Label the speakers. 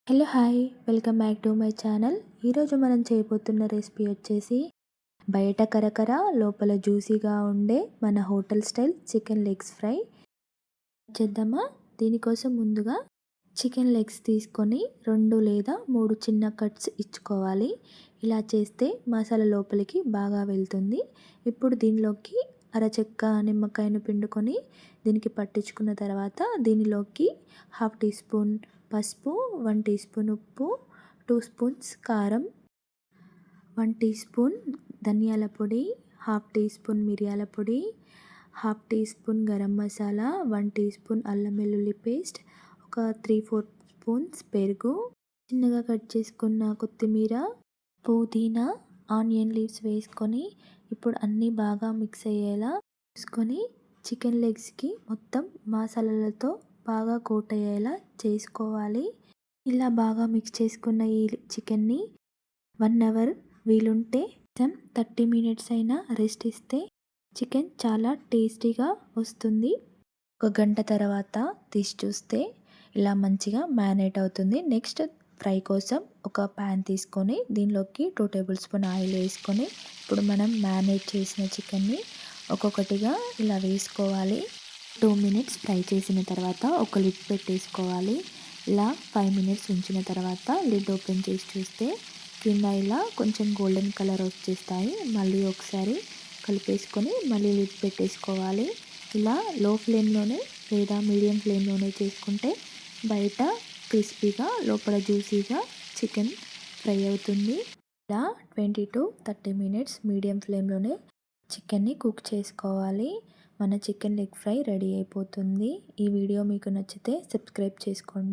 Speaker 1: Hello hi welcome back to my channel. ఈరోజు మనం చేయబోతున్న రెసిపీ వచ్చేసి బయట కరకర లోపల జ్యూసీగా ఉండే మన hotel style chicken legs fry చేద్దామా. దీనికోసం ముందుగా చికెన్ లెగ్స్ తీసుకొని 2 లేదా 3 చిన్న కట్స్ ఇచ్చుకోవాలి. ఇలా చేస్తే మసాలా లోపలికి బాగా వెళ్తుంది. ఇప్పుడు దీనిలోకి అరచెక్క నిమ్మకాయను పిండుకొని దీనికి పట్టించుకున్న తర్వాత దీనిలోకి 1/2 టీ స్పూన్ పసుపు, 1 టీ స్పూన్ ఉప్పు, 2 స్పూన్స్ కారం, 1 టీ స్పూన్ ధనియాల పొడి, 1/2 టీ స్పూన్ మిరియాల పొడి, 1/2 teaspoon garam masala, 1 teaspoon అల్లం వెల్లుల్లి పేస్ట్, ఒక 3-4 స్పూన్స్ పెరుగు, చిన్నగా కట్ చేసుకున్న కొత్తిమీర, పుదీనా, ఆనియన్ లీవ్స్ వేసుకొని ఇప్పుడు అన్నీ బాగా మిక్స్ అయ్యేలా చూసుకొని చికెన్ లెగ్స్కి మొత్తం మసాలాలతో బాగా కోట్ అయ్యేలా చేసుకోవాలి. ఇలా బాగా మిక్స్ చేసుకున్న ఈ చికెన్ని 1 అవర్ వీలుంటే 30 మినిట్స్ అయినా రెస్ట్ ఇస్తే చికెన్ చాలా టేస్టీగా వస్తుంది. ఒక గంట తర్వాత తీసి చూస్తే ఇలా మంచిగా మ్యారినేట్ అవుతుంది. నెక్స్ట్ ఫ్రై కోసం ఒక ప్యాన్ తీసుకొని దీనిలోకి 2 టేబుల్ స్పూన్ ఆయిల్ వేసుకొని ఇప్పుడు మనం మ్యారినేట్ చేసిన చికెన్ని ఒక్కొక్కటిగా ఇలా వేసుకోవాలి. 2 మినిట్స్ ఫ్రై చేసిన తర్వాత ఒక లిడ్ పెట్టేసుకోవాలి. ఇలా 5 మినిట్స్ ఉంచిన తర్వాత లిడ్ ఓపెన్ చేసి చూస్తే కింద ఇలా కొంచెం గోల్డెన్ కలర్ వచ్చేస్తాయి. మళ్ళీ ఒకసారి కలిపేసుకొని మళ్ళీ లిడ్ పెట్టేసుకోవాలి. ఇలా లో ఫ్లేమ్లోనే లేదా మీడియం ఫ్లేమ్లోనే చేసుకుంటే బయట క్రిస్పీగా లోపల జ్యూసీగా చికెన్ ఫ్రై అవుతుంది. ఇలా 20-30 మినిట్స్ మీడియం ఫ్లేమ్లోనే చికెన్ని కుక్ చేసుకోవాలి. మన చికెన్ లెగ్ ఫ్రై రెడీ అయిపోతుంది. ఈ వీడియో మీకు నచ్చితే సబ్స్క్రైబ్ చేసుకోండి.